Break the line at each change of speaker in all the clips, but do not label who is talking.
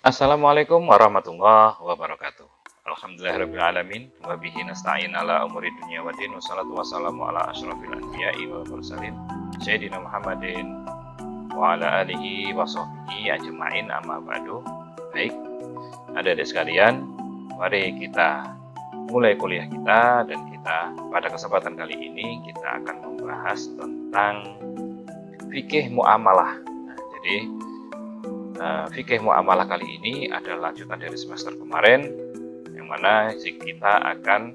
Assalamualaikum warahmatullahi wabarakatuh. Alhamdulillahirrabbilalamin. Wa bihi nasta'in ala umuri dunya wa din. Wassalatu wassalamu ala asyrafil anbiya'i wal mursalin Sayyidina Muhammadin wa ala alihi wa sahbihi ajma'in, amma ba'du. Baik, adik-adik sekalian, mari kita mulai kuliah kita, dan kita pada kesempatan kali ini kita akan membahas tentang fikih muamalah. Jadi fikih muamalah kali ini adalah lanjutan dari semester kemarin, yang mana kita akan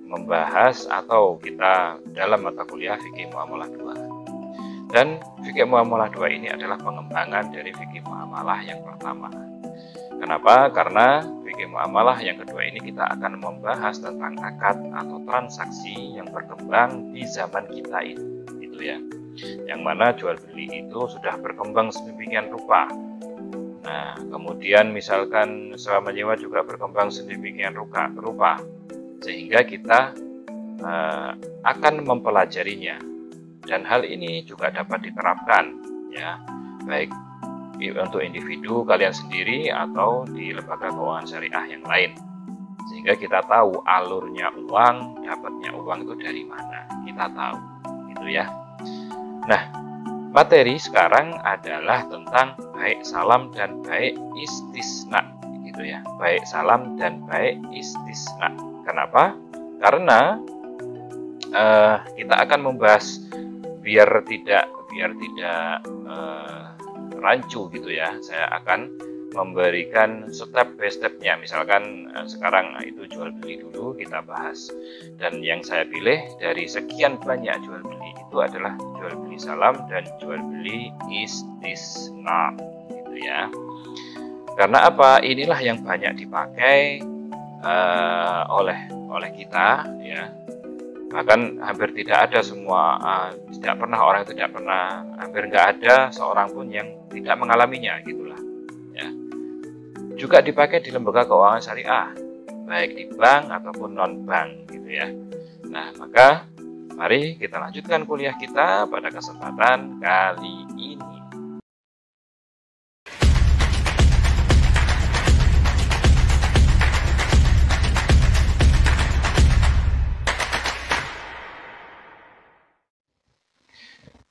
membahas atau kita dalam mata kuliah fikih muamalah 2. Dan fikih muamalah 2 ini adalah pengembangan dari fikih muamalah yang pertama. Kenapa? Karena fikih muamalah yang kedua ini kita akan membahas tentang akad atau transaksi yang berkembang di zaman kita ini, gitu ya. Yang mana jual beli itu sudah berkembang sedemikian rupa. Nah, kemudian misalkan sewa menyewa juga berkembang sedemikian rupa, sehingga kita akan mempelajarinya. Dan hal ini juga dapat diterapkan, ya, baik untuk individu kalian sendiri atau di lembaga keuangan syariah yang lain, sehingga kita tahu alurnya uang, dapatnya uang itu dari mana, kita tahu, gitu ya. Nah, materi sekarang adalah tentang baik salam dan baik istisna, gitu ya. Baik salam dan baik istisna. Kenapa? Karena kita akan membahas biar tidak rancu, gitu ya. Saya akan memberikan step by stepnya. Misalkan sekarang itu jual beli dulu kita bahas, dan yang saya pilih dari sekian banyak jual beli itu adalah jual beli salam dan jual beli istisna, gitu ya. Karena apa? Inilah yang banyak dipakai oleh kita, ya. Bahkan hampir tidak ada hampir nggak ada seorang pun yang tidak mengalaminya, gitulah, ya. Juga dipakai di lembaga keuangan syariah, baik di bank ataupun non bank, gitu ya. Nah, maka mari kita lanjutkan kuliah kita pada kesempatan kali ini.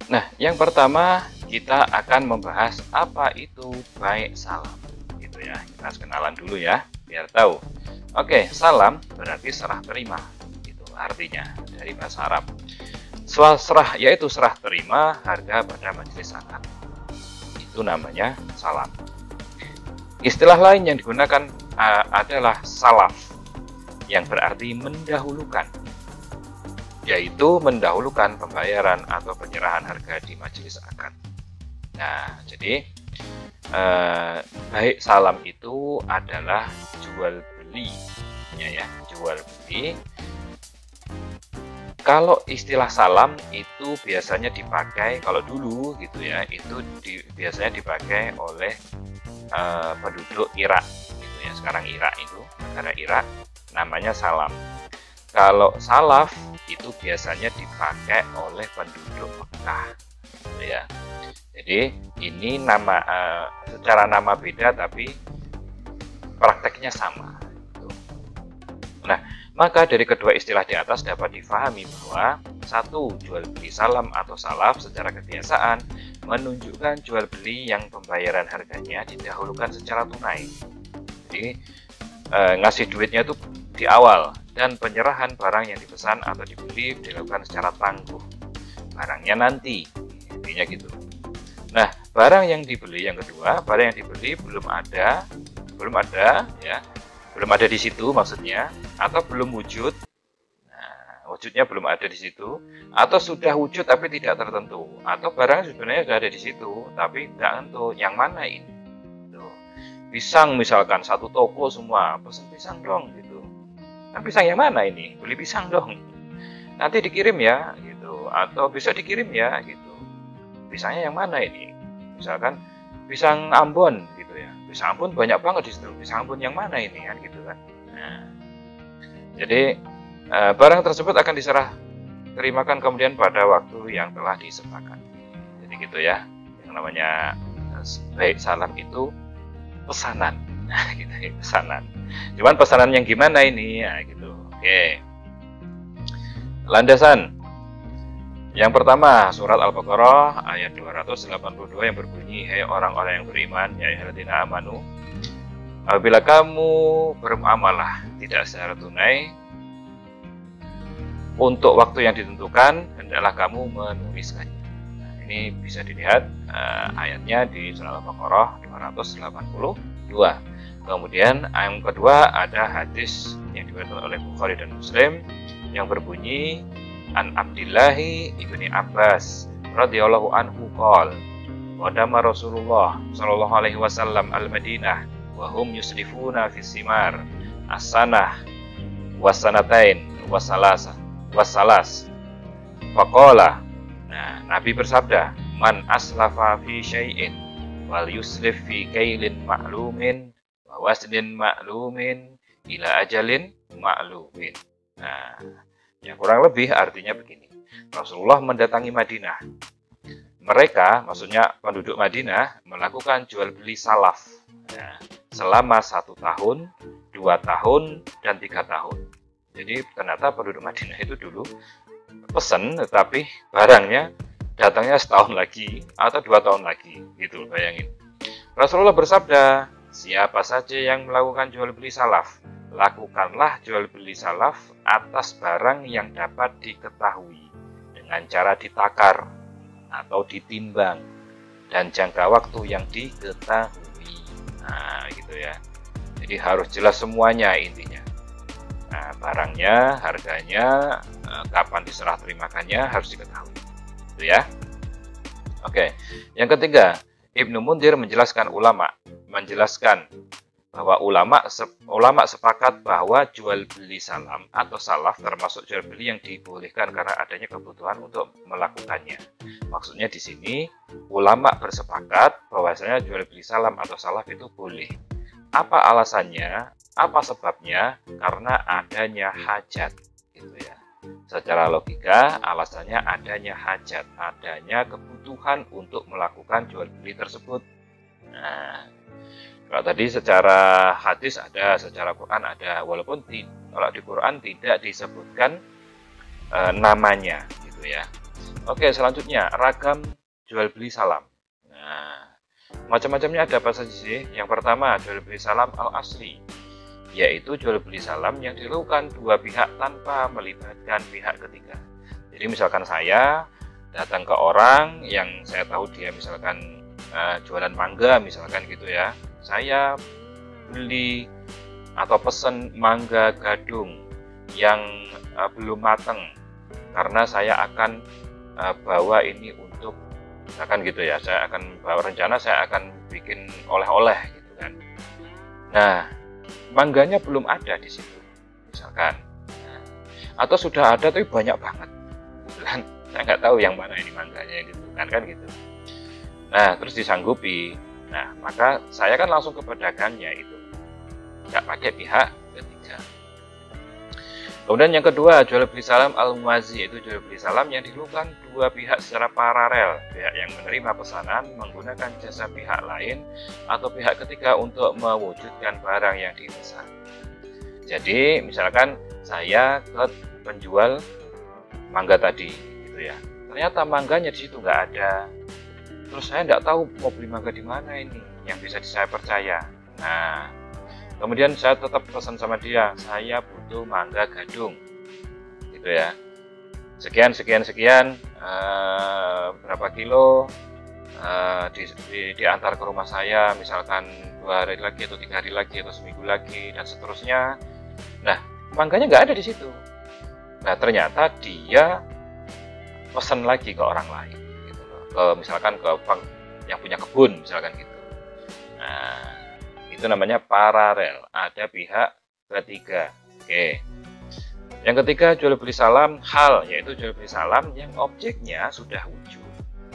Nah, yang pertama kita akan membahas apa itu baik salam, gitu ya. Kita harus kenalan dulu ya, biar tahu. Oke, salam berarti serah terima, itu artinya dari bahasa Arab. Serah yaitu serah terima harga pada majelis akad, itu namanya salam. Istilah lain yang digunakan adalah salaf, yang berarti mendahulukan, yaitu mendahulukan pembayaran atau penyerahan harga di majelis akad. Nah, jadi baik salam itu adalah jual beli, ya, jual beli. Kalau istilah salam itu biasanya dipakai, kalau dulu gitu ya, itu biasanya dipakai oleh penduduk Irak, gitu ya. Sekarang Irak itu negara Irak, namanya salam. Kalau salaf itu biasanya dipakai oleh penduduk Mekah, gitu ya. Jadi ini secara nama beda tapi prakteknya sama, gitu. Nah, maka dari kedua istilah di atas dapat difahami bahwa satu, jual beli salam atau salaf secara kebiasaan menunjukkan jual beli yang pembayaran harganya didahulukan secara tunai. Jadi ngasih duitnya itu di awal, dan penyerahan barang yang dipesan atau dibeli dilakukan secara tangguh, barangnya nanti, intinya gitu. Nah, barang yang dibeli yang kedua, barang yang dibeli belum ada ya, belum ada di situ maksudnya, atau belum wujud. Nah, wujudnya belum ada di situ, atau sudah wujud tapi tidak tertentu, atau barang sebenarnya sudah ada di situ tapi tidak tentu yang mana ini. Tuh. Pisang misalkan satu toko semua pesan pisang dong, gitu. Nah, pisang yang mana ini? Beli pisang dong. Nanti dikirim ya, gitu. Atau bisa dikirim ya, gitu. Pisangnya yang mana ini? Misalkan pisang Ambon, gitu ya. Pisang Ambon banyak banget di situ. Pisang Ambon yang mana ini, kan, gitu kan? Nah, jadi barang tersebut akan diserah terimakan kemudian pada waktu yang telah disepakati. Jadi gitu ya. Yang namanya baik salam itu pesanan. Nah, gitu ya, pesanan. Cuman pesanan yang gimana ini? Nah, gitu. Oke. Landasan. Yang pertama, surat Al-Baqarah ayat 282 yang berbunyi, "Hai orang-orang yang beriman, ya ayyuhalladzina amanu, apabila kamu bermuamalah tidak secara tunai untuk waktu yang ditentukan, hendaklah kamu menuliskannya." Nah, ini bisa dilihat ayatnya di surat Al-Baqarah 282. Kemudian yang kedua ada hadis yang diriwayatkan oleh Bukhari dan Muslim yang berbunyi, "An Abdillahi ibni Abbas radhiyallahu anhu qol, qadama Rasulullah sallallahu alaihi wasallam al-Madinah wa hum yusrifuna fi simar as-sanah wasanatain wasalas." Faqala, nah, Nabi bersabda, "Man aslafa fi syai'in wal yusrif fi kailin ma'lumin wa wasnin ma'lumin ila ajalin ma'lumin." Nah, yang kurang lebih artinya begini. Rasulullah mendatangi Madinah. Mereka, maksudnya penduduk Madinah, melakukan jual beli salaf. Nah, selama 1 tahun, 2 tahun, dan 3 tahun. Jadi ternyata penduduk Madinah itu dulu pesen, tetapi barangnya datangnya setahun lagi atau 2 tahun lagi. Gitu, bayangin. Rasulullah bersabda, "Siapa saja yang melakukan jual beli salaf, lakukanlah jual beli salaf atas barang yang dapat diketahui dengan cara ditakar atau ditimbang dan jangka waktu yang diketahui." Nah, gitu ya. Jadi harus jelas semuanya intinya. Nah, barangnya, harganya, kapan diserah terimakannya harus diketahui. Itu ya. Oke. Yang ketiga, Ibnu Mundir menjelaskan bahwa ulama sepakat bahwa jual beli salam atau salaf termasuk jual beli yang dibolehkan karena adanya kebutuhan untuk melakukannya. Maksudnya di sini ulama bersepakat bahwasanya jual beli salam atau salaf itu boleh. Apa alasannya? Apa sebabnya? Karena adanya hajat, gitu ya. Secara logika, alasannya adanya hajat, adanya kebutuhan untuk melakukan jual beli tersebut. Nah, kalau tadi secara hadis ada, secara Quran ada, walaupun kalau di Quran tidak disebutkan namanya, gitu ya. Oke, selanjutnya ragam jual beli salam. Nah, macam-macamnya ada apa saja sih? Yang pertama, jual beli salam al-asli, yaitu jual beli salam yang dilakukan dua pihak tanpa melibatkan pihak ketiga. Jadi misalkan saya datang ke orang yang saya tahu dia misalkan jualan mangga misalkan gitu ya, saya beli atau pesen mangga gadung yang belum matang karena saya akan bawa ini untuk misalkan gitu ya, saya akan bawa rencana saya akan bikin oleh-oleh gitu kan. Nah, mangganya belum ada di situ misalkan, atau sudah ada tapi banyak banget gitu kan, saya nggak tahu yang mana ini mangganya gitu kan gitu. Nah, terus disanggupi. Nah, maka saya kan langsung ke pedagangnya itu, nggak pakai pihak ketiga. Kemudian yang kedua, jual beli salam al-muwazi, yaitu jual beli salam yang dilakukan dua pihak secara paralel. Pihak yang menerima pesanan menggunakan jasa pihak lain atau pihak ketiga untuk mewujudkan barang yang dipesan. Jadi, misalkan saya ke penjual mangga tadi, gitu ya. Ternyata mangganya di situ nggak ada. Terus saya nggak tahu mau beli mangga di mana ini yang bisa saya percaya. Nah, kemudian saya tetap pesan sama dia, saya butuh mangga gadung, gitu ya. Sekian, berapa kilo diantar ke rumah saya, misalkan 2 hari lagi atau 3 hari lagi atau seminggu lagi dan seterusnya. Nah, mangganya nggak ada di situ. Nah, ternyata dia pesan lagi ke orang lain. Misalkan ke yang punya kebun misalkan gitu. Nah, itu namanya paralel, ada pihak ketiga. Oke. Yang ketiga, jual beli salam hal, yaitu jual beli salam yang objeknya sudah wujud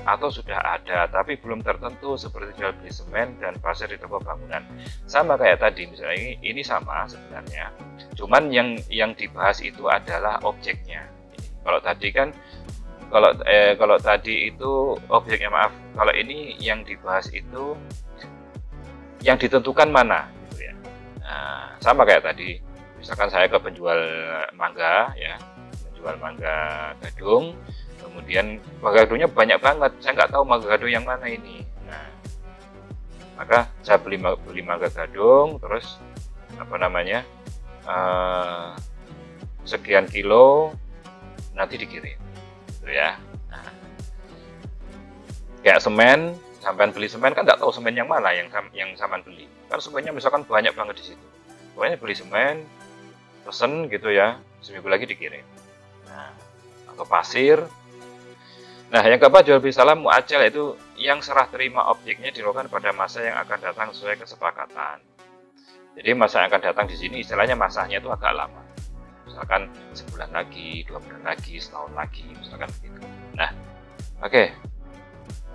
atau sudah ada tapi belum tertentu, seperti jual beli semen dan pasir di toko bangunan. Sama kayak tadi, misalnya ini sama sebenarnya. Cuman yang dibahas itu adalah objeknya. Kalau tadi kan kalau tadi itu objeknya, maaf, kalau ini yang dibahas itu yang ditentukan mana gitu ya. Nah, sama kayak tadi, misalkan saya ke penjual mangga ya, penjual mangga gadung, kemudian mangga gadungnya banyak banget, saya nggak tahu mangga gadung yang mana ini. Nah, maka saya beli mangga gadung, terus apa namanya, sekian kilo nanti dikirim gitu ya. Nah, kayak semen, sampean beli semen kan nggak tahu semen yang mana yang sampean beli, kan semennya misalkan banyak banget di situ. Pokoknya beli semen, pesen gitu ya, seminggu lagi dikirim. Nah, atau pasir. Nah, yang keempat, jual beli salam muajjal, itu yang serah terima objeknya dilakukan pada masa yang akan datang sesuai kesepakatan. Jadi masa yang akan datang di sini istilahnya masanya itu agak lama. Misalkan sebulan lagi, 2 bulan lagi, setahun lagi, misalkan begitu. Nah, oke.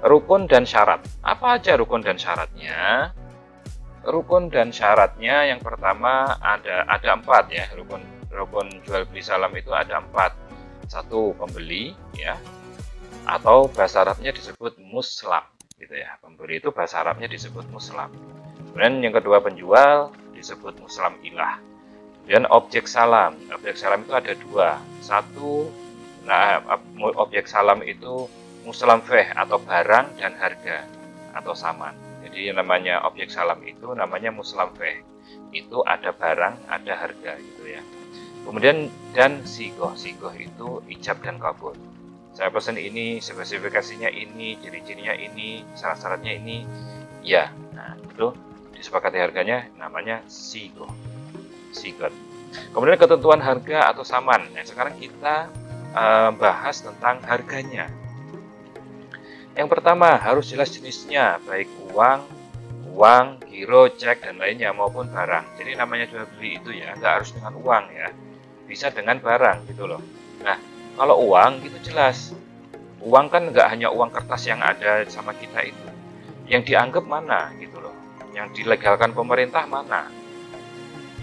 Rukun dan syarat. Apa aja rukun dan syaratnya? Rukun dan syaratnya yang pertama ada 4 ya. Rukun jual beli salam itu ada 4. 1, pembeli ya. Atau bahasa Arabnya disebut muslam gitu ya. Pembeli itu bahasa Arabnya disebut muslam. Kemudian yang kedua, penjual disebut muslam ilah. Dan objek salam itu ada 2. 1, nah objek salam itu muslam feh atau barang dan harga atau saman. Jadi yang namanya objek salam itu namanya muslam feh. Itu ada barang, ada harga gitu ya. Kemudian dan sigoh itu ijab dan kabul. Saya pesan ini, spesifikasinya ini, ciri-cirinya ini, syarat-syaratnya ini, ya. Nah, itu disepakati harganya namanya sigoh. Kemudian ketentuan harga atau saman. Nah, sekarang kita bahas tentang harganya. Yang pertama, harus jelas jenisnya, baik uang, giro, cek, dan lainnya maupun barang. Jadi namanya jual beli itu ya, nggak harus dengan uang ya, bisa dengan barang gitu loh. Nah, kalau uang itu jelas. Uang kan nggak hanya uang kertas yang ada sama kita itu. Yang dianggap mana gitu loh. Yang dilegalkan pemerintah mana?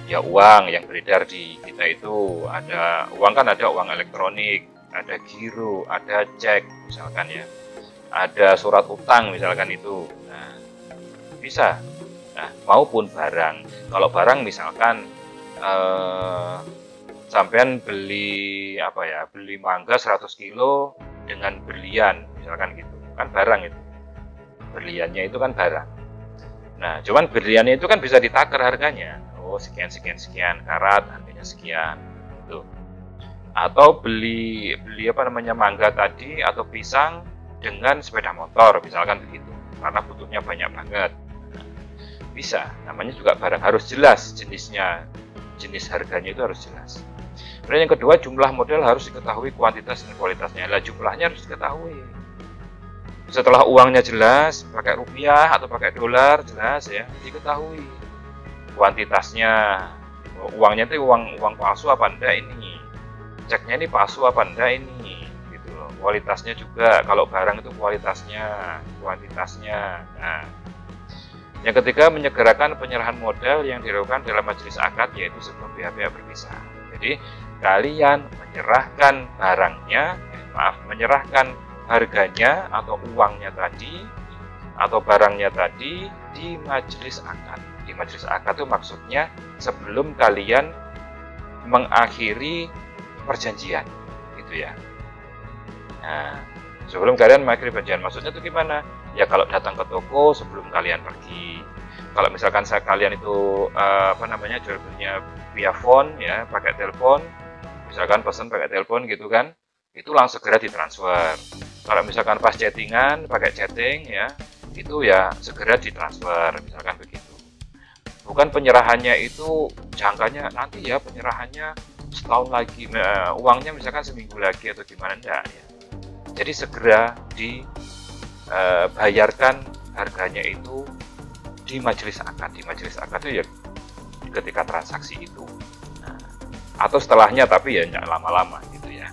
Ya uang yang beredar di kita itu ada uang, kan ada uang elektronik, ada giro, ada cek misalkan ya. Ada surat utang misalkan itu. Nah, bisa. Nah, maupun barang. Kalau barang misalkan sampean beli beli mangga 100 kilo dengan berlian misalkan gitu. Kan barang itu. Berliannya itu kan barang. Nah, cuman berliannya itu kan bisa ditakar harganya. Oh, sekian karat, harganya sekian gitu. Atau beli mangga tadi atau pisang dengan sepeda motor misalkan begitu, karena butuhnya banyak banget. Bisa, namanya juga barang, harus jelas jenisnya, jenis harganya itu harus jelas. Kemudian yang kedua, jumlah model harus diketahui kuantitas dan kualitasnya. Lah, jumlahnya harus diketahui. Setelah uangnya jelas, pakai rupiah atau pakai dolar jelas ya, diketahui kuantitasnya. Uangnya itu uang palsu apa enggak ini? Ceknya ini palsu apa enggak ini? Kualitasnya juga, kalau barang itu kuantitasnya. Nah, yang ketiga, menyegerakan penyerahan modal yang dilakukan dalam majelis akad, yaitu sebelum pihak-pihak berpisah. Jadi kalian menyerahkan harganya atau uangnya tadi atau barangnya tadi di majelis akad. Di majelis akad itu maksudnya sebelum kalian mengakhiri perjanjian, gitu ya. Nah, sebelum kalian mengakhiri perjanjian, maksudnya itu gimana? Ya kalau datang ke toko sebelum kalian pergi. Kalau misalkan kalian itu jual belinya via phone ya, pakai telepon, misalkan pesan pakai telepon gitu kan, itu langsung segera ditransfer. Kalau misalkan pas chattingan, pakai chatting ya, itu ya segera ditransfer, misalkan begitu. Bukan penyerahannya itu jangkanya nanti ya, penyerahannya setahun lagi, uangnya misalkan seminggu lagi atau gimana, enggak ya. Jadi segera dibayarkan harganya itu di majelis akad. Di majelis akad itu ya ketika transaksi itu. Nah, atau setelahnya, tapi ya nggak lama-lama gitu ya.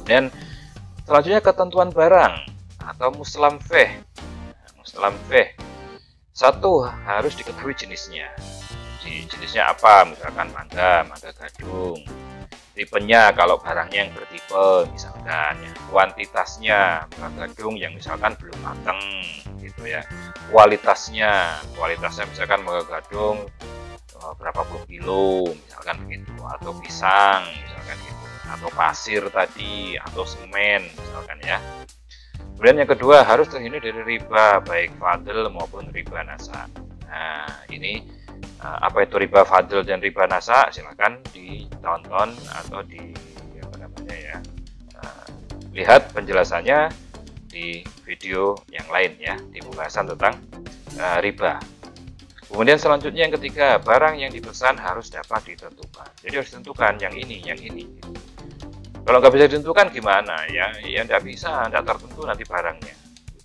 Dan selanjutnya ketentuan barang atau muslam feh. Muslam feh. 1, harus diketahui jenisnya. Jenisnya apa? Misalkan mangga gadung. Tipenya kalau barangnya yang bertipe misalkan ya. Kuantitasnya mangga gadung yang misalkan belum matang gitu ya. kualitasnya misalkan menggadung berapa puluh kilo misalkan begitu, atau pisang misalkan gitu, atau pasir tadi, atau semen misalkan ya. Kemudian yang kedua, harus terhindar dari riba, baik fadl maupun riba nasa. Nah, ini apa itu riba fadl dan riba nasa? Silakan ditonton atau lihat penjelasannya di video yang lain ya, di pembahasan tentang riba. Kemudian selanjutnya yang ketiga, barang yang dipesan harus dapat ditentukan. Jadi harus ditentukan yang ini. Kalau nggak bisa ditentukan gimana ya? Ya nggak bisa, nggak tertentu nanti barangnya.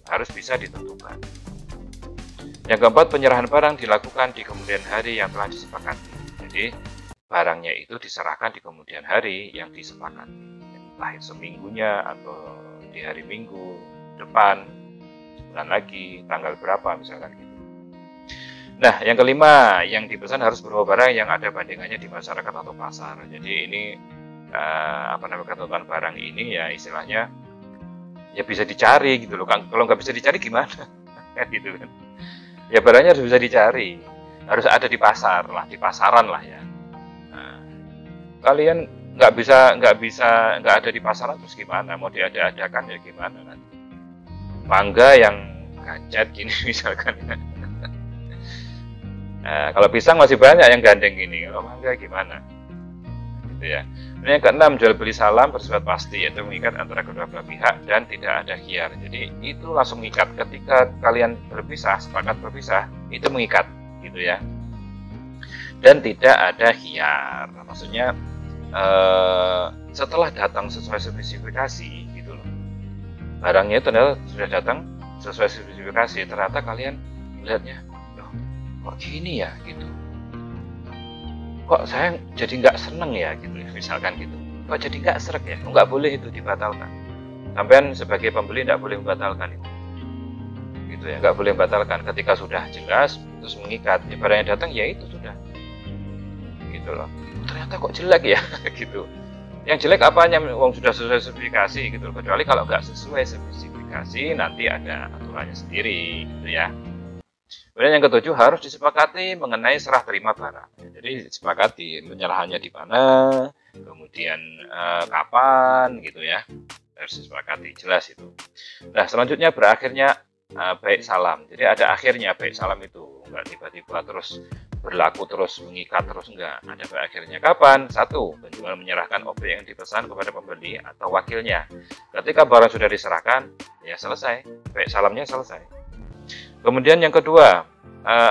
Harus bisa ditentukan. Yang keempat, penyerahan barang dilakukan di kemudian hari yang telah disepakati. Jadi barangnya itu diserahkan di kemudian hari yang disepakati. Entah seminggunya atau di hari Minggu depan, bulan lagi, tanggal berapa misalkan gitu. Nah, yang kelima, yang dipesan harus berupa barang yang ada bandingannya di masyarakat atau pasar. Jadi ini ketentuan barang ini ya istilahnya ya bisa dicari gitu loh. Kalau nggak bisa dicari gimana? Gitu kan. Ya barangnya harus bisa dicari, harus ada di pasar lah, di pasaran lah ya. Nah, kalian nggak ada di pasaran terus gimana? Mau diada-adakan ya gimana nanti? Mangga yang gacet gini misalkan. Nah, kalau pisang masih banyak yang gandeng gini, kalau mangga gimana? Gitu ya. Yang keenam, jual beli salam bersifat pasti, yaitu mengikat antara kedua belah pihak dan tidak ada khiyar. Jadi itu langsung mengikat. Ketika kalian berpisah, sepakat berpisah, itu mengikat, gitu ya. Dan tidak ada khiyar. Maksudnya setelah datang sesuai spesifikasi, gitu loh. Barangnya itu sudah datang sesuai spesifikasi. Ternyata kalian melihatnya, loh, kok gini ya, gitu. Kok saya jadi nggak seneng ya gitu, misalkan gitu. Kok jadi nggak srek ya? Nggak boleh itu dibatalkan. Sampean sebagai pembeli nggak boleh membatalkan itu. Gitu ya, nggak boleh membatalkan. Ketika sudah jelas, terus mengikat. Ya, barang yang datang ya itu sudah. Gitu loh. Ternyata kok jelek ya, gitu. Yang jelek apanya? Wong sudah sesuai spesifikasi gitu. Kecuali kalau nggak sesuai spesifikasi, nanti ada aturannya sendiri, gitu ya. Kemudian yang ketujuh, harus disepakati mengenai serah terima barang. Jadi disepakati penyerahannya di mana, kemudian kapan gitu ya. Harus disepakati, jelas itu. Nah, selanjutnya berakhirnya baik salam. Jadi ada akhirnya baik salam itu, enggak tiba-tiba terus berlaku terus mengikat terus, enggak. Ada berakhirnya kapan? Satu, penjual menyerahkan objek yang dipesan kepada pembeli atau wakilnya. Ketika barang sudah diserahkan, ya selesai. Baik salamnya selesai. Kemudian yang kedua,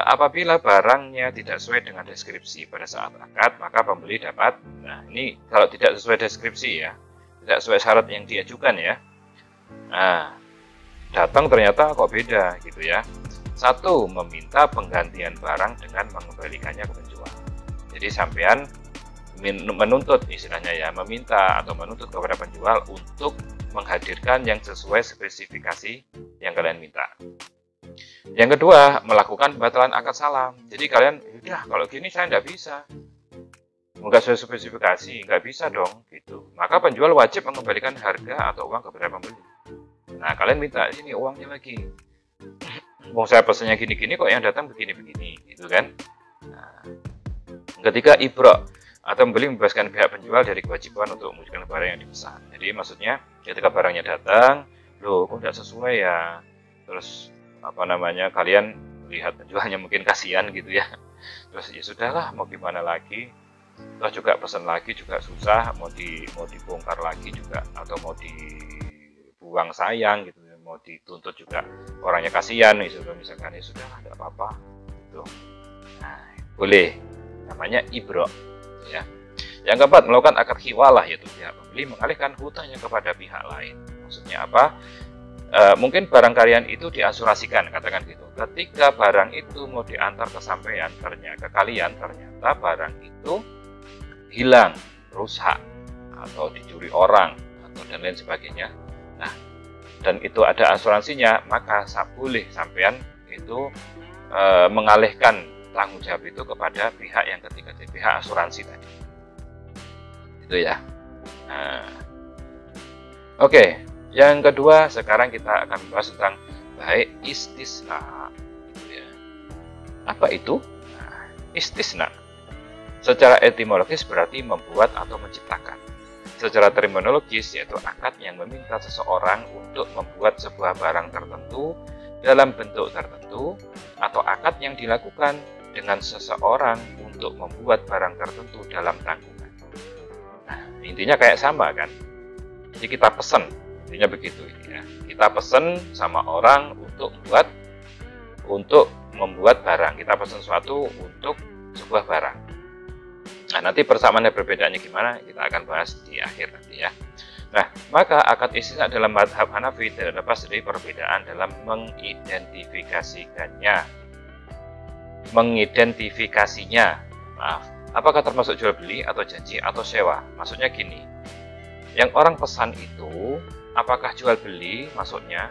apabila barangnya tidak sesuai dengan deskripsi pada saat akad, maka pembeli dapat, nah ini kalau tidak sesuai deskripsi ya, tidak sesuai syarat yang diajukan ya, nah datang ternyata kok beda gitu ya. Satu, meminta penggantian barang dengan mengembalikannya ke penjual. Jadi sampean menuntut istilahnya ya, meminta atau menuntut kepada penjual untuk menghadirkan yang sesuai spesifikasi yang kalian minta. Yang kedua, melakukan pembatalan akad salam. Jadi kalian, udah kalau gini saya nggak bisa, nggak sesuai spesifikasi, nggak bisa dong, gitu. Maka penjual wajib mengembalikan harga atau uang kepada pembeli. Nah, kalian minta sini uangnya lagi. Mau saya pesannya gini-gini kok yang datang begini-begini, gitu kan? Nah, ketika ibro atau pembeli membebaskan pihak penjual dari kewajiban untuk mewujudkan barang yang dipesan. Jadi maksudnya, ketika barangnya datang, loh kok nggak sesuai ya, terus kalian lihat penjualnya mungkin kasihan gitu ya, terus ya sudahlah mau gimana lagi, terus juga pesan lagi juga susah, mau dibongkar lagi juga atau mau dibuang sayang gitu, mau dituntut juga orangnya kasihan misalkan, ya sudahlah tidak apa-apa gitu. Nah, boleh, namanya ibro ya. Yang keempat, melakukan akad khiwalah, yaitu pihak pembeli mengalihkan hutangnya kepada pihak lain. Maksudnya apa? Mungkin barang kalian itu diasurasikan, katakan gitu. Ketika barang itu mau diantar ke sampean, ternyata barang itu hilang, rusak, atau dicuri orang, atau dan lain sebagainya. Nah, dan itu ada asuransinya, maka boleh sampean itu mengalihkan tanggung jawab itu kepada pihak yang ketiga, pihak asuransi tadi. Itu ya. Nah, oke. Yang kedua, sekarang kita akan membahas tentang baik istisna. Apa itu? Nah, istisna. Secara etimologis berarti membuat atau menciptakan. Secara terminologis yaitu akad yang meminta seseorang untuk membuat sebuah barang tertentu dalam bentuk tertentu, atau akad yang dilakukan dengan seseorang untuk membuat barang tertentu dalam tanggungan. Nah, intinya kayak sama kan? Jadi kita pesen, intinya begitu ya. Kita pesen sama orang untuk membuat barang. Kita pesen sesuatu untuk sebuah barang. Nah, nanti persamaan dan perbedaannya gimana kita akan bahas di akhir nanti ya. Nah, maka akad istisna dalam mazhab Hanafi tidak lepas dari perbedaan dalam mengidentifikasinya. Maaf, apakah termasuk jual beli atau janji atau sewa? Maksudnya gini, yang orang pesan itu apakah jual beli maksudnya?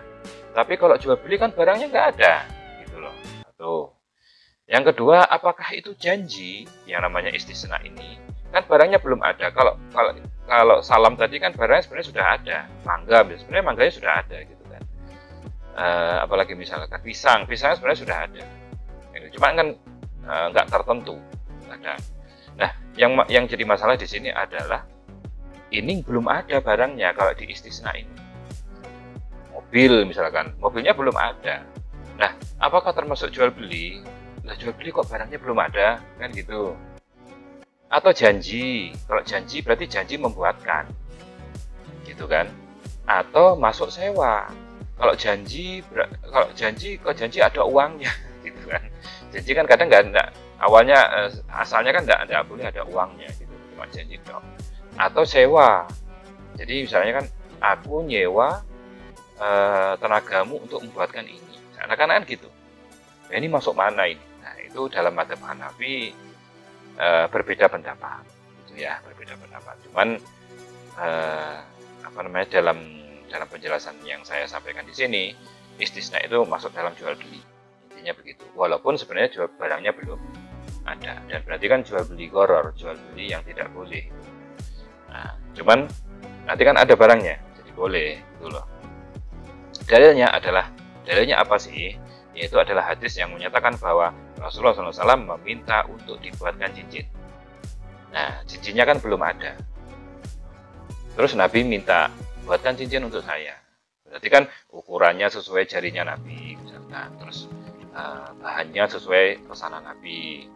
Tapi kalau jual beli kan barangnya nggak ada, gitu loh. Tuh. Yang kedua, apakah itu janji yang namanya istisna ini? Kan barangnya belum ada. Kalau salam tadi kan barangnya sebenarnya sudah ada. Mangga, sebenarnya mangganya sudah ada gitu kan. Apalagi misalkan pisangnya sebenarnya sudah ada. Cuma kan nggak tertentu. Ada. Nah, yang jadi masalah di sini adalah ini belum ada barangnya kalau di istisna ini. Mobil misalkan, mobilnya belum ada. Nah, apakah termasuk jual beli? Lah jual beli kok barangnya belum ada, kan gitu. Atau janji, kalau janji berarti janji membuatkan, gitu kan. Atau masuk sewa, kalau janji kok janji ada uangnya, gitu kan. Janji kan kadang nggak awalnya asalnya kan nggak boleh ada uangnya, gitu, cuma janji dong. Atau sewa, jadi misalnya kan aku nyewa tenagamu untuk membuatkan ini, anak-anak kan gitu. Nah, ini masuk mana ini? Nah, itu dalam mazhab Hanafi berbeda pendapat, gitu ya, berbeda pendapat. Cuman dalam penjelasan yang saya sampaikan di sini, istisna itu masuk dalam jual beli, intinya begitu. Walaupun sebenarnya barangnya belum ada, dan berarti kan jual beli gharar, jual beli yang tidak boleh. Nah, cuman nanti kan ada barangnya, jadi boleh, gitu loh. Dalilnya apa sih? Yaitu adalah hadis yang menyatakan bahwa Rasulullah SAW meminta untuk dibuatkan cincin. Nah, cincinnya kan belum ada. Terus Nabi minta, buatkan cincin untuk saya. Berarti kan ukurannya sesuai jarinya Nabi, misalkan. Terus bahannya sesuai pesanan Nabi,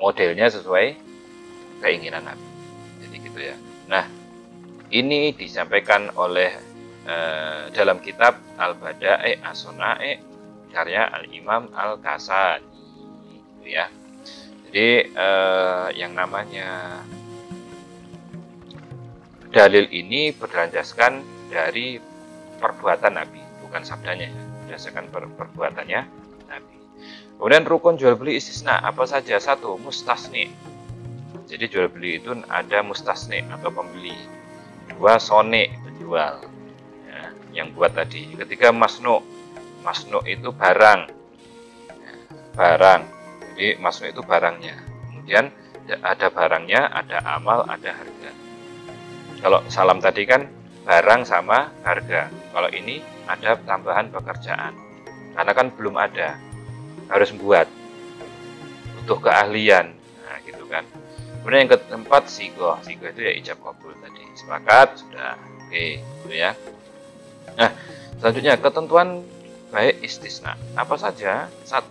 modelnya sesuai keinginan Nabi. Jadi gitu ya. Nah, ini disampaikan oleh dalam kitab Al-Bada'i As-Suna'i karya Al-Imam Al-Kasani, gitu ya. Jadi yang namanya dalil ini berlandaskan dari perbuatan Nabi, bukan sabdanya, berdasarkan perbuatannya Nabi. Kemudian rukun jual beli istisna apa saja? 1. Mustasni. Jadi jual beli itu ada mustasni atau pembeli. 2. Sone, penjual, ya, yang buat tadi. Ketiga, masnu. Masnu itu barang. Jadi masnu itu barangnya. Kemudian ada barangnya, ada amal, ada harga. Kalau salam tadi kan barang sama harga. Kalau ini ada tambahan pekerjaan. Karena kan belum ada, harus buat, butuh keahlian. Nah, gitu kan. Kemudian yang keempat, sigoh. Sigoh itu ya ijab kabul tadi. Sepakat, sudah. Oke, gitu ya. Nah, selanjutnya ketentuan baik istisna. Apa saja? 1.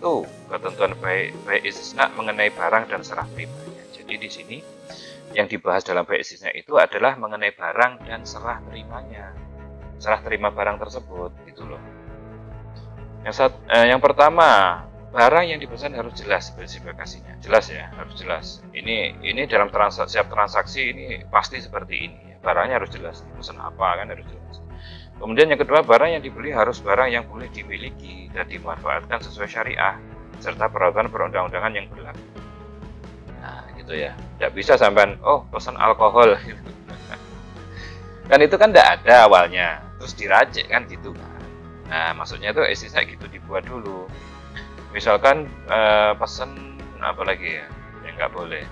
Ketentuan baik istisna mengenai barang dan serah terimanya. Jadi di sini yang dibahas dalam baik istisna itu adalah mengenai barang dan serah terimanya. Serah terima barang tersebut, gitu loh. Yang pertama, barang yang dipesan harus jelas spesifikasinya. Jelas ya, harus jelas. Ini dalam setiap transaksi ini pasti seperti ini. Barangnya harus jelas. Pesan apa kan harus jelas. Kemudian yang kedua, barang yang dibeli harus barang yang boleh dimiliki dan dimanfaatkan sesuai syariah serta peraturan perundang-undangan yang berlaku. Nah, gitu ya. Tidak bisa sampai pesan alkohol. Kan itu kan tidak ada awalnya, terus diracik kan gitu kan. Nah, maksudnya itu istisna gitu dibuat dulu. Misalkan pesan apa lagi ya, yang nggak boleh.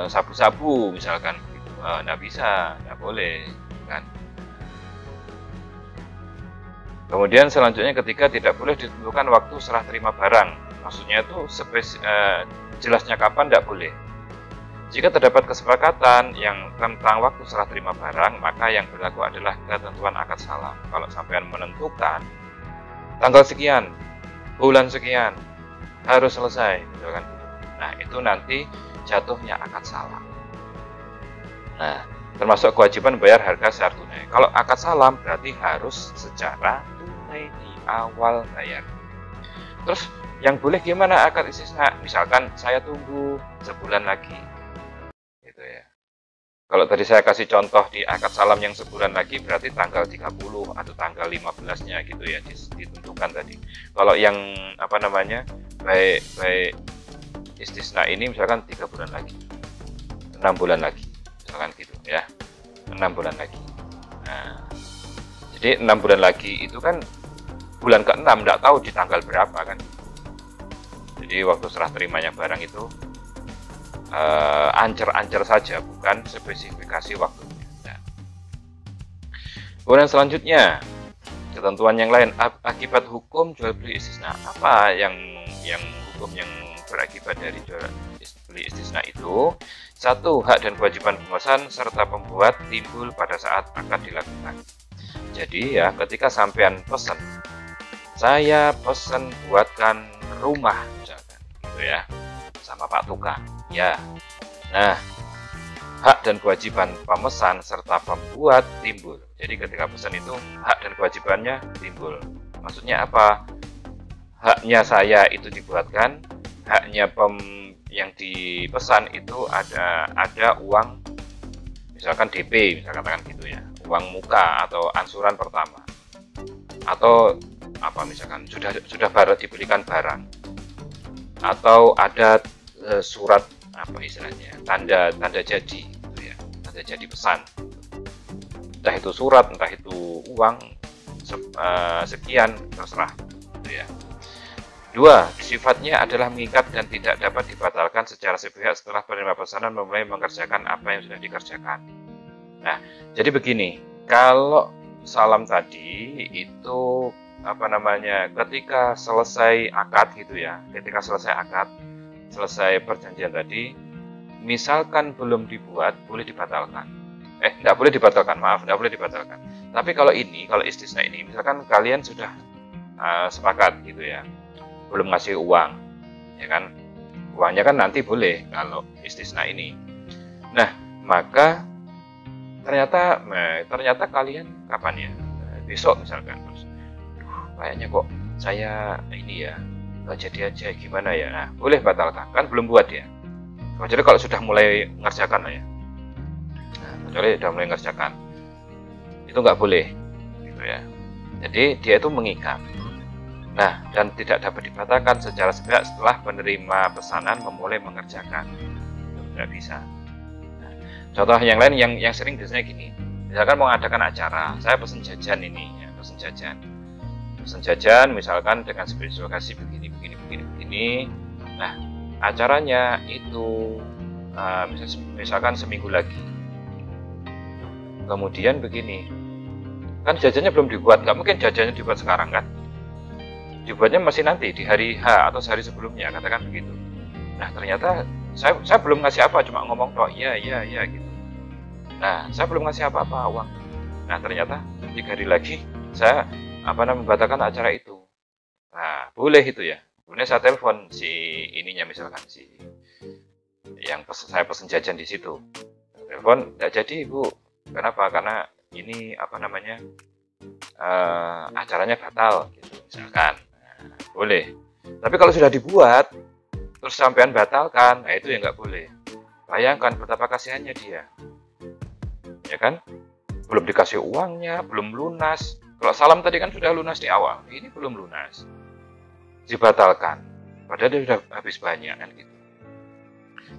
Sabu-sabu misalkan, nggak bisa, nggak boleh kan. Kemudian selanjutnya ketika tidak boleh ditentukan waktu serah terima barang. Maksudnya itu jelasnya kapan tidak boleh. Jika terdapat kesepakatan yang tentang waktu serah terima barang, maka yang berlaku adalah ketentuan akad salam. Kalau sampean menentukan tanggal sekian, bulan sekian harus selesai, gitu kan? Nah, itu nanti jatuhnya akad salam. Nah, termasuk kewajiban bayar harga secara tunai. Kalau akad salam berarti harus secara tunai di awal bayar. Terus yang boleh gimana akad istisna? Misalkan saya tunggu sebulan lagi. Gitu ya. Kalau tadi saya kasih contoh di akad salam yang sebulan lagi berarti tanggal 30 atau tanggal 15-nya gitu ya ditentukan tadi. Kalau yang baik istisna ini misalkan 3 bulan lagi, 6 bulan lagi, misalkan gitu ya, 6 bulan lagi. Nah, jadi 6 bulan lagi itu kan bulan ke-6 tidak tahu di tanggal berapa kan. Jadi waktu serah terimanya barang itu ancer-ancer saja, bukan spesifikasi waktunya. Nah. Kemudian selanjutnya ketentuan yang lain akibat hukum jual beli istisna. Apa yang hukum yang berakibat dari jual beli istisna itu? Satu, hak dan kewajiban pemesan serta pembuat timbul pada saat akad dilakukan. Jadi ya, ketika sampean pesan, saya pesan buatkan rumah misalkan, gitu ya, sama Pak Tukang. Ya. Nah, hak dan kewajiban pemesan serta pembuat timbul. Jadi ketika pesan itu hak dan kewajibannya timbul. Maksudnya apa? Haknya saya itu dibuatkan, haknya yang dipesan itu ada uang, misalkan DP, misalkan katakan gitu ya, uang muka atau ansuran pertama, atau apa misalkan sudah diberikan barang, atau ada surat apa istilahnya, tanda jadi gitu ya, tanda jadi pesan, entah itu surat entah itu uang sekian, terserah gitu ya. Dua, sifatnya adalah mengikat dan tidak dapat dibatalkan secara sepihak setelah penerima pesanan memulai mengerjakan apa yang sudah dikerjakan. Nah, jadi begini, kalau salam tadi itu ketika selesai akad gitu ya, ketika selesai akad, selesai perjanjian tadi, misalkan belum dibuat, boleh dibatalkan. Tidak boleh dibatalkan, tidak boleh dibatalkan. Tapi kalau istisna ini, misalkan kalian sudah sepakat gitu ya, belum ngasih uang, ya kan, uangnya kan nanti boleh kalau istisna ini. Nah, maka ternyata kalian kapan ya, besok misalkan, terus, kayaknya kok saya ini ya nggak jadi aja, gimana ya? Nah, boleh batalkan, kan belum buat ya. Kecuali kalau sudah mulai mengerjakan ya. Nah, kecuali sudah mulai mengerjakan, itu nggak boleh, gitu ya. Jadi dia itu mengikat. Nah, dan tidak dapat dibatalkan secara sepihak setelah penerima pesanan memulai mengerjakan. Itu tidak bisa. Nah, contoh yang lain yang sering biasanya gini. Misalkan mau mengadakan acara, saya pesen jajan ini, ya, pesen jajan misalkan dengan spesifikasi begini. Nah, acaranya itu misalkan seminggu lagi. Kemudian begini, kan jajannya belum dibuat, nggak mungkin jajannya dibuat sekarang kan, dibuatnya masih nanti di hari H atau sehari sebelumnya, katakan begitu. Nah, ternyata saya belum ngasih apa, cuma ngomong toh iya gitu. Nah, saya belum ngasih apa-apa uang. Nah, ternyata 3 hari lagi saya membatalkan acara itu. Nah, boleh itu ya. Kemudian saya telepon si ininya, misalkan si yang saya pesen jajan di situ. Telepon, tidak jadi Bu. Kenapa? Karena ini acaranya batal gitu, misalkan. Nah, boleh. Tapi kalau sudah dibuat terus sampean batalkan, nah itu ya nggak boleh. Bayangkan betapa kasihannya dia, ya kan? Belum dikasih uangnya, belum lunas. Kalau salam tadi kan sudah lunas di awal, ini belum lunas, dibatalkan. Padahal dia sudah habis banyak kan gitu.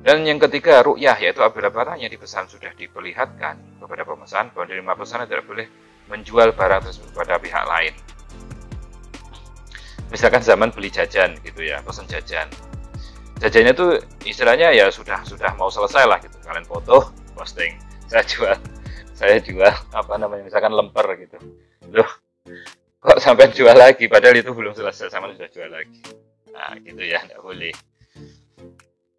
Dan yang ketiga, ru'yah, yaitu apabila barang yang dipesan sudah diperlihatkan kepada pemesan, penerima pesanan tidak boleh menjual barang tersebut pada pihak lain. Misalkan zaman beli jajan gitu ya, pesan jajan. Jajannya tuh istilahnya ya sudah mau selesai lah gitu. Kalian foto, posting, saya jual misalkan lemper gitu. Loh, kok sampai jual lagi padahal itu belum selesai, sama sudah jual lagi. Nah, gitu ya, tidak boleh.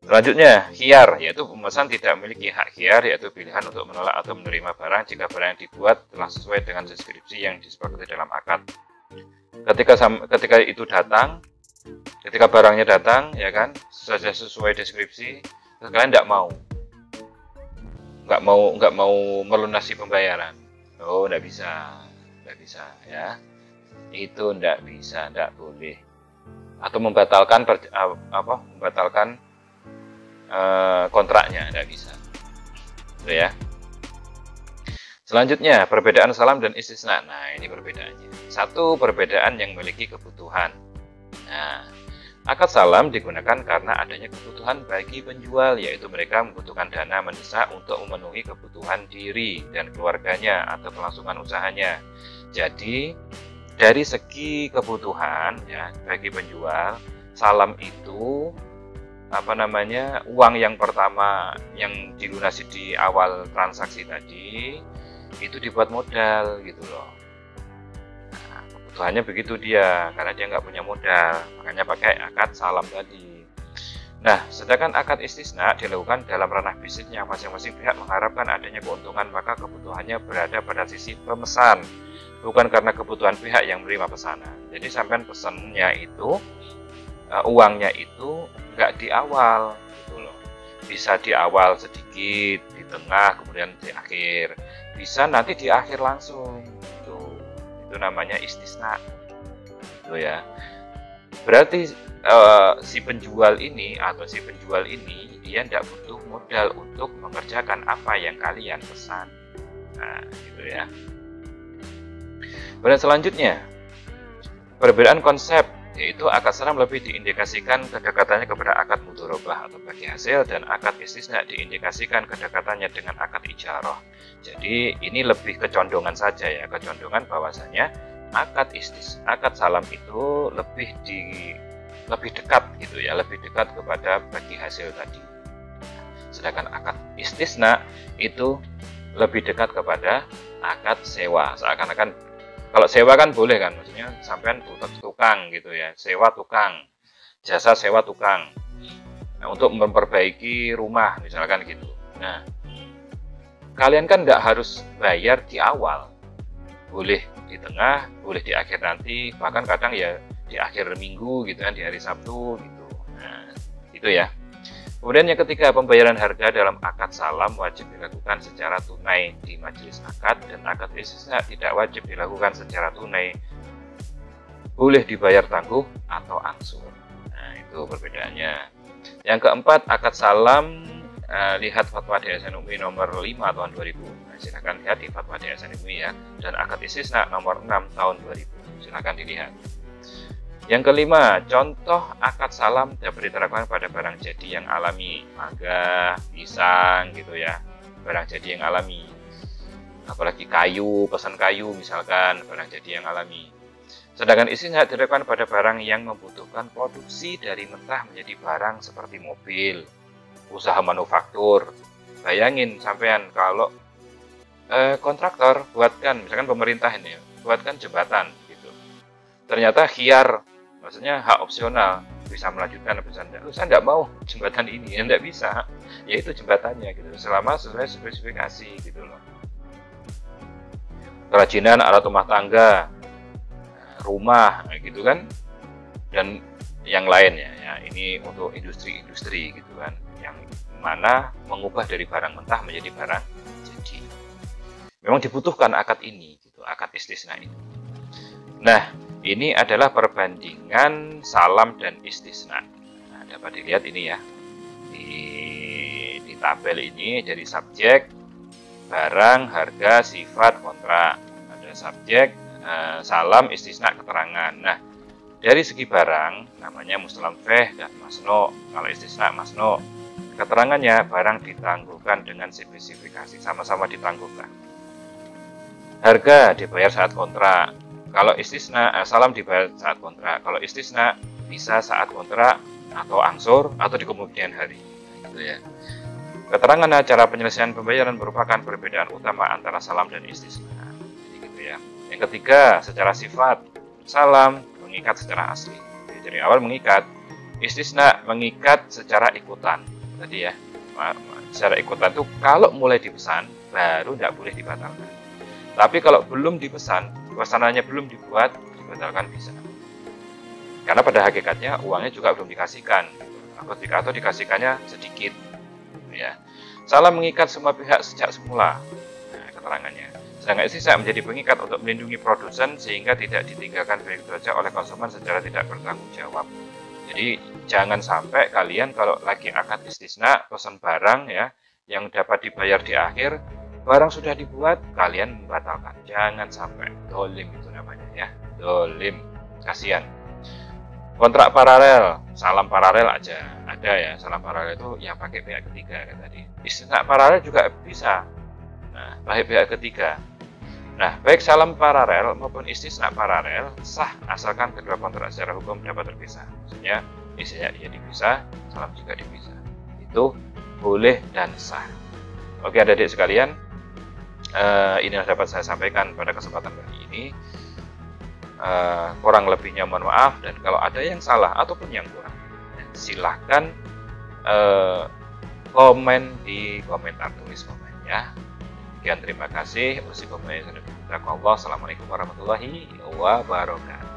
Selanjutnya, khiyar, yaitu pemesan tidak memiliki hak khiyar, yaitu pilihan untuk menolak atau menerima barang jika barang yang dibuat telah sesuai dengan deskripsi yang disepakati dalam akad. Ketika itu datang, ketika barangnya datang, ya kan, sudah sesuai deskripsi, terus kalian nggak mau melunasi pembayaran. Oh, nggak bisa, ya. Itu nggak bisa, nggak boleh. Atau membatalkan kontraknya, nggak bisa. Itu ya. Selanjutnya, perbedaan salam dan istisna. Nah, ini perbedaannya. Satu, perbedaan yang memiliki kebutuhan. Nah, akad salam digunakan karena adanya kebutuhan bagi penjual, yaitu mereka membutuhkan dana mendesak untuk memenuhi kebutuhan diri dan keluarganya atau kelangsungan usahanya. Jadi, dari segi kebutuhan ya bagi penjual, salam itu uang yang pertama yang dilunasi di awal transaksi tadi itu dibuat modal gitu loh. Nah, kebutuhannya begitu dia, karena dia nggak punya modal, makanya pakai akad salam tadi. Nah, sedangkan akad istisna dilakukan dalam ranah bisnis yang masing-masing pihak mengharapkan adanya keuntungan, maka kebutuhannya berada pada sisi pemesan, bukan karena kebutuhan pihak yang menerima pesanan. Jadi sampean pesannya itu, uangnya itu nggak di awal gitu loh. Bisa di awal sedikit, di tengah, kemudian di akhir. Bisa nanti di akhir langsung gitu. Itu namanya istisna gitu ya. Berarti si penjual ini dia tidak butuh modal untuk mengerjakan apa yang kalian pesan. Nah gitu ya. Pada selanjutnya, perbedaan konsep, yaitu akad salam lebih diindikasikan kedekatannya kepada akad mudharabah atau bagi hasil, dan akad istisna diindikasikan kedekatannya dengan akad ijarah. Jadi ini lebih kecondongan saja ya, kecondongan bahwasanya akad salam itu lebih dekat gitu ya, lebih dekat kepada bagi hasil tadi. Sedangkan akad istisna itu lebih dekat kepada akad sewa. Seakan-akan kalau sewa kan boleh kan, maksudnya sampean tukang gitu ya, sewa tukang, jasa sewa tukang, nah, untuk memperbaiki rumah misalkan gitu. Nah, kalian kan nggak harus bayar di awal, boleh di tengah, boleh di akhir nanti, bahkan kadang ya di akhir minggu gitu kan, di hari Sabtu gitu. Nah, itu ya. Kemudian yang ketiga, pembayaran harga dalam akad salam wajib dilakukan secara tunai di majelis akad, dan akad istisna tidak wajib dilakukan secara tunai, boleh dibayar tangguh atau angsur. Nah, itu perbedaannya. Yang keempat, akad salam, lihat fatwa DSN UMI nomor 5 tahun 2000. Nah, silakan lihat di fatwa DSN UMI ya. Dan akad istisna nomor 6 tahun 2000. Silakan dilihat. Yang kelima, contoh akad salam dapat diterapkan pada barang jadi yang alami, mangga, pisang gitu ya, barang jadi yang alami. Apalagi kayu, pesan kayu misalkan, barang jadi yang alami. Sedangkan istisna diterapkan pada barang yang membutuhkan produksi dari mentah menjadi barang seperti mobil, usaha manufaktur. Bayangin sampean kalau kontraktor buatkan, misalkan pemerintah ini buatkan jembatan gitu. Ternyata khiyar, maksudnya hak opsional, bisa melanjutkan, bisa enggak. Saya enggak mau jembatan ini, ya enggak bisa. Yaitu jembatannya gitu, selama sesuai spesifikasi gitu loh. Kerajinan alat rumah tangga, rumah gitu kan, dan yang lainnya ya. Ini untuk industri-industri gitu kan, yang mana mengubah dari barang mentah menjadi barang jadi. Memang dibutuhkan akad ini gitu, akad istisna ini. Nah, ini adalah perbandingan salam dan istisna. Nah, dapat dilihat ini ya, di tabel ini dari subjek, barang, harga, sifat, kontrak. Ada subjek, salam, istisna, keterangan. Nah, dari segi barang, namanya mustalam feh dan masno. Kalau istisna, masno. Keterangannya, barang ditangguhkan dengan spesifikasi, sama-sama ditangguhkan. Harga dibayar saat kontrak. Kalau istisna, salam dibayar saat kontrak. Kalau istisna bisa saat kontrak atau angsur atau di kemudian hari. Gitu ya. Keterangan cara penyelesaian pembayaran merupakan perbedaan utama antara salam dan istisna. Jadi gitu ya. Yang ketiga, secara sifat, salam mengikat secara asli. Jadi dari awal mengikat, Istisna mengikat secara ikutan tadi ya. Secara ikutan itu kalau mulai dipesan baru tidak boleh dibatalkan. Tapi kalau belum dipesan, pesanannya belum dibuat, dibatalkan bisa. Karena pada hakikatnya uangnya juga belum dikasihkan, atau dikasihkannya sedikit. Ya. Salah mengikat semua pihak sejak semula. Nah, keterangannya. Sedangkan istisna menjadi pengikat untuk melindungi produsen sehingga tidak ditinggalkan begitu saja oleh konsumen secara tidak bertanggung jawab. Jadi jangan sampai kalian kalau lagi akad istisna pesan barang ya yang dapat dibayar di akhir, barang sudah dibuat kalian membatalkan. Jangan sampai. Dolim itu namanya ya. Dolim. Kasihan. Kontrak paralel, salam paralel aja ada ya. Salam paralel itu yang pakai pihak ketiga kan tadi. Istisna paralel juga bisa. Nah, pakai pihak ketiga. Nah, baik salam paralel maupun istisna paralel sah asalkan kedua kontrak secara hukum dapat terpisah. Maksudnya istisna ya dipisah, salam juga dipisah. Itu boleh dan sah. Oke adik-adik sekalian, ini yang dapat saya sampaikan pada kesempatan kali ini. Kurang lebihnya mohon maaf, dan kalau ada yang salah ataupun yang kurang, silahkan komen di komentar, tulis komen ya. Sekian, terima kasih. Assalamualaikum warahmatullahi wabarakatuh.